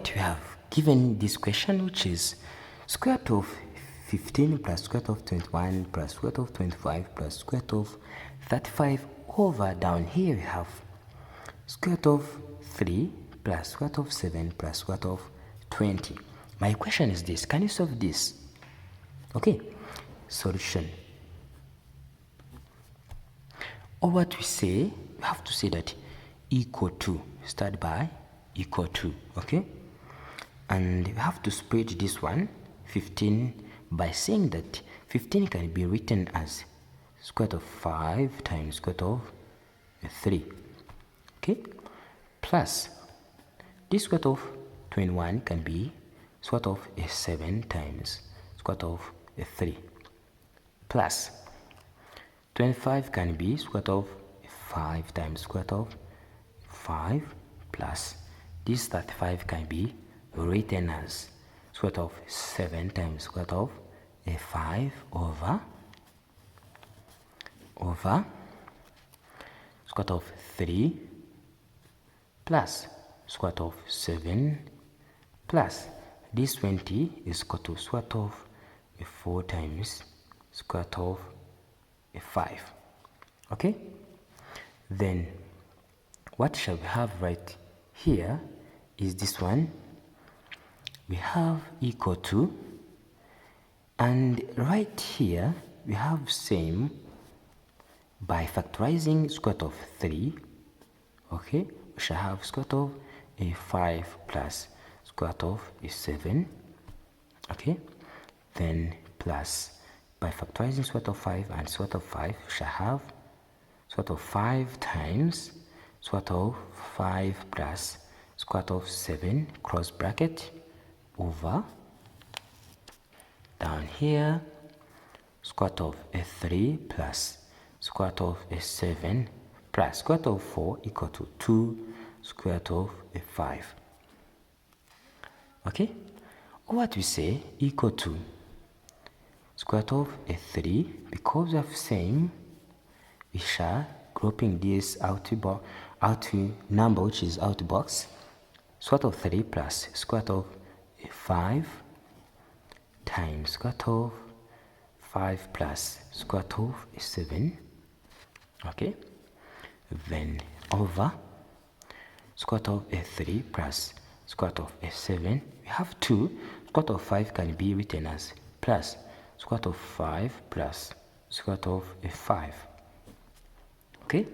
Alright, we have given this question, which is square root of 15 plus square root of 21 plus square root of 25 plus square root of 35 over, down here we have square root of 3 plus square root of 7 plus square root of 20. My question is this: can you solve this? Okay, solution. Or what we say, we have to say that equal to, start by equal to, okay? And we have to spread this one, 15, by saying that 15 can be written as square root of 5 times square root of 3, okay? Plus, this square root of 21 can be square root of 7 times square root of 3, plus 25 can be square root of 5 times square root of 5, plus this 35 can be written as square root of 7 times square root of 5 over square root of 3 plus square root of 7 plus this 20 is equal to square root of 4 times square root of 5. Okay, then what shall we have right here is this one. We have equal to, and right here we have same by factorizing square root of 3. Okay, we shall have square root of 5 plus square root of 7. Okay, then plus by factorizing square root of 5 and square root of 5, we shall have square root of 5 times square root of 5 plus square root of 7 cross bracket over, down here, square root of 3 plus square root of 7 plus square root of 4 equal to 2 square root of 5. Okay, or what we say equal to square root of 3, because of same, we shall grouping this out to number which is out box, square root of 3 plus square root of 5 times square root of 5 plus square root of 7. Okay, then over square root of 3 plus square root of 7. We have 2. Square root of 5 can be written as plus square root of 5 plus square root of 5. Okay,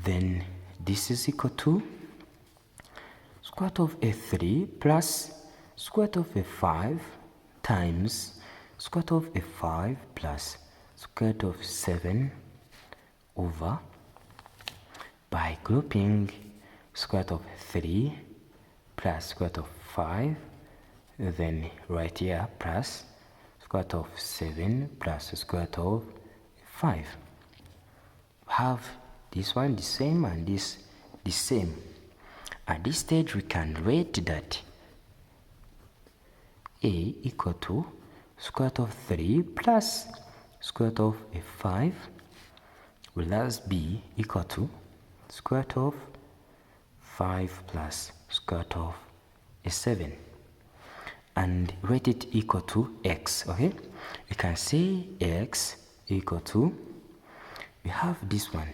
then this is equal to square root of 3 plus square root of 5 times square root of 5 plus square root of 7 over, by grouping square root of 3 plus square root of 5, then right here plus square root of 7 plus square root of 5. Have this one the same and this the same. At this stage we can write that A equal to square root of 3 plus square root of 5, whereas B equal to square root of 5 plus square root of 7, and rate it equal to X. Okay, we can say X equal to, we have this one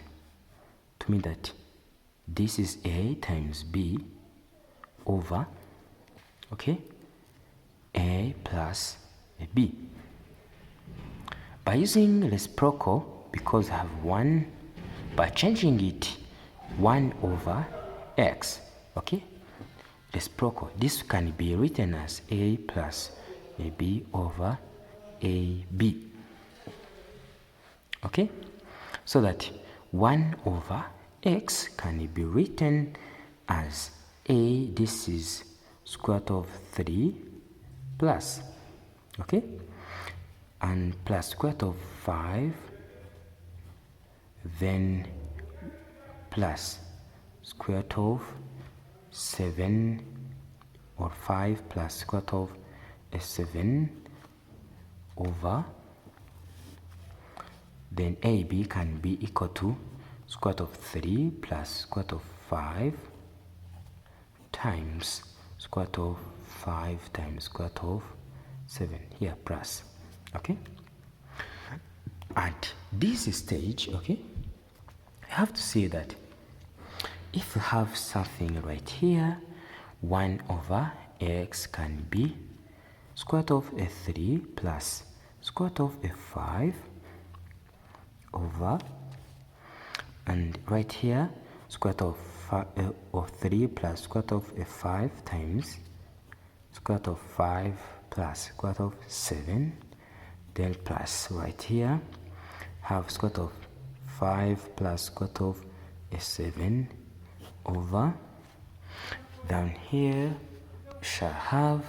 to mean that this is A times B over, okay, A plus B. By using reciprocal, because I have 1, by changing it 1 over X, okay, reciprocal, this can be written as A plus B over AB. Okay, so that 1 over X can be written as A, this is square root of 3 plus, okay, and plus square root of 5, then plus square root of 7 or 5 plus square root of 7 over, then AB can be equal to square root of 3 plus square root of 5 times square root of 5 times square root of 7 here plus. Okay, at this stage, okay, I have to say that if you have something right here, 1 over x can be square root of a 3 plus square root of a 5 over, and right here square root of 3 plus square root of a 5 times square root of 5 plus square root of 7, then plus right here have square root of 5 plus square root of a 7 over, down here we shall have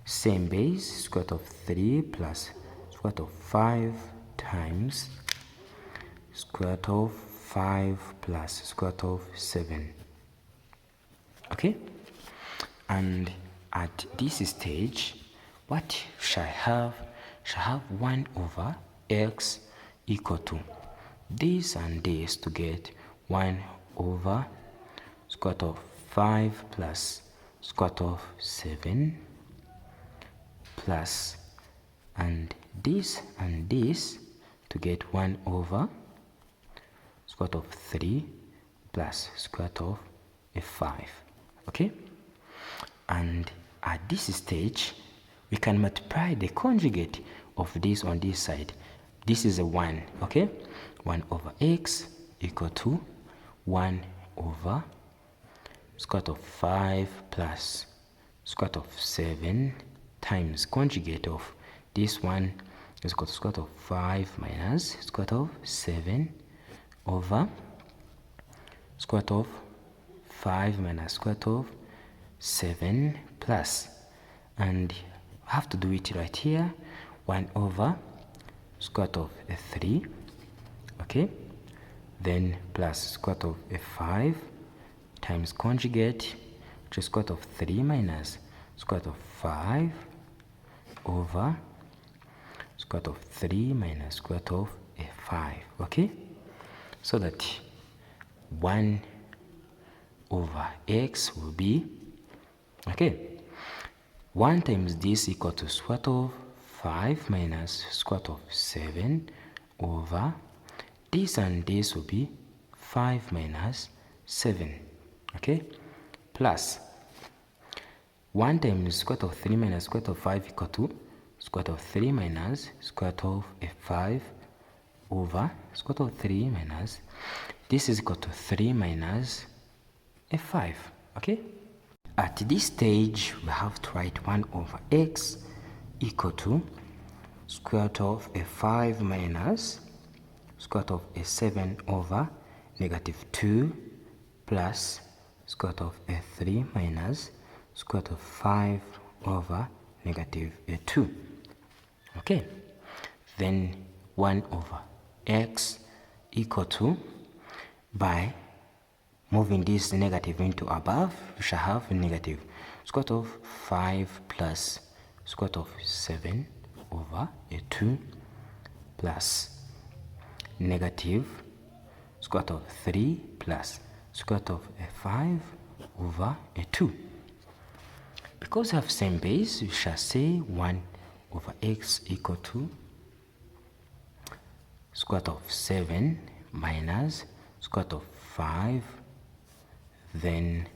same base square root of 3 plus square root of 5 times square root of 5 plus square root of 7. Okay, and at this stage what shall have 1 over x equal to this and this to get 1 over square root of 5 plus square root of 7 plus, and this to get 1 over square root of 3 plus square root of a 5. Okay, and at this stage we can multiply the conjugate of this on this side. This is a 1. Okay, 1 over x equal to 1 over square root of 5 plus square root of 7 times conjugate of this one is equal to square root of 5 minus square root of 7 over square root of 5 minus square root of 7 plus, and I have to do it right here, 1 over square root of a 3, okay, then plus square root of a 5 times conjugate, which is square root of 3 minus square root of 5 over square root of 3 minus square root of a 5. Okay, so that 1 over x will be, okay, 1 times this equal to square root of 5 minus square root of 7 over this, and this will be 5 minus 7. Okay, plus 1 times square root of 3 minus square root of 5 equal to square root of 3 minus square root of a 5 over square root of 3 minus, this is equal to 3 minus a 5. Okay, at this stage we have to write 1 over x equal to square root of a 5 minus square root of a 7 over negative 2 plus square root of a 3 minus square root of 5 over negative a 2. Okay, then 1 over x equal to, by moving this negative into above, we shall have negative square root of 5 plus square root of 7 over a 2 plus negative square root of 3 plus square root of a 5 over a 2. Because we have same base, we shall say 1 over x equal to square root of 7 minus square root of 5, then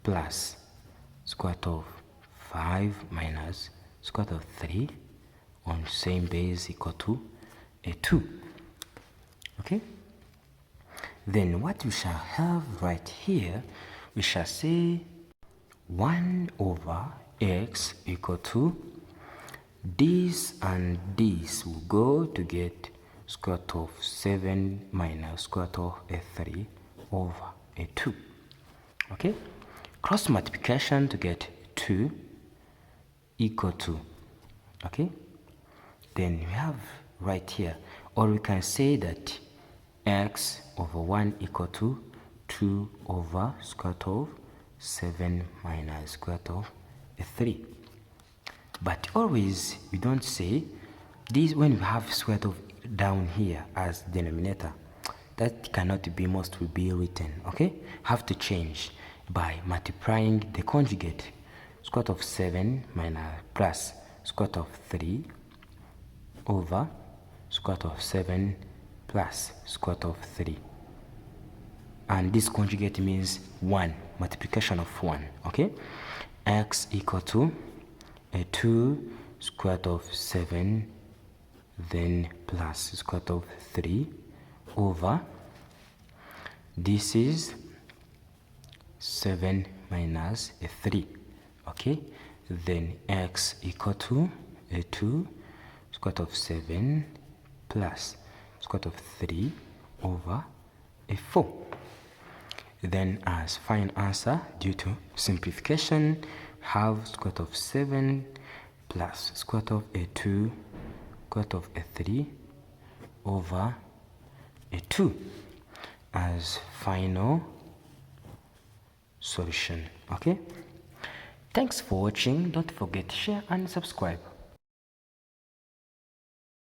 plus square root of 5 minus square root of 3 on same base equal to a 2. Okay, then what we shall have right here, we shall say 1 over x equal to this, and this will go to get square root of 7 minus square root of a 3 over a 2. Okay, cross multiplication to get 2 equal to, okay, then we have right here, or we can say that x over 1 equal to 2 over square root of 7 minus square root of a 3. But always we don't say this when we have square root of down here as denominator. That cannot be, must be written. Okay, have to change. by multiplying the conjugate. Square root of 7 minus plus square root of 3 over square root of 7 plus square root of 3. And this conjugate means 1, multiplication of 1, okay? X equal to a 2 square root of 7 then plus square root of 3 over, this is 7 minus a 3, okay? Then x equal to a 2 square root of 7 plus square root of 3 over a 4. Then as final answer, due to simplification, have square root of 7 plus square root of a 2 square root of a 3 over a 2 as final solution. Okay, thanks for watching. Don't forget to share and subscribe.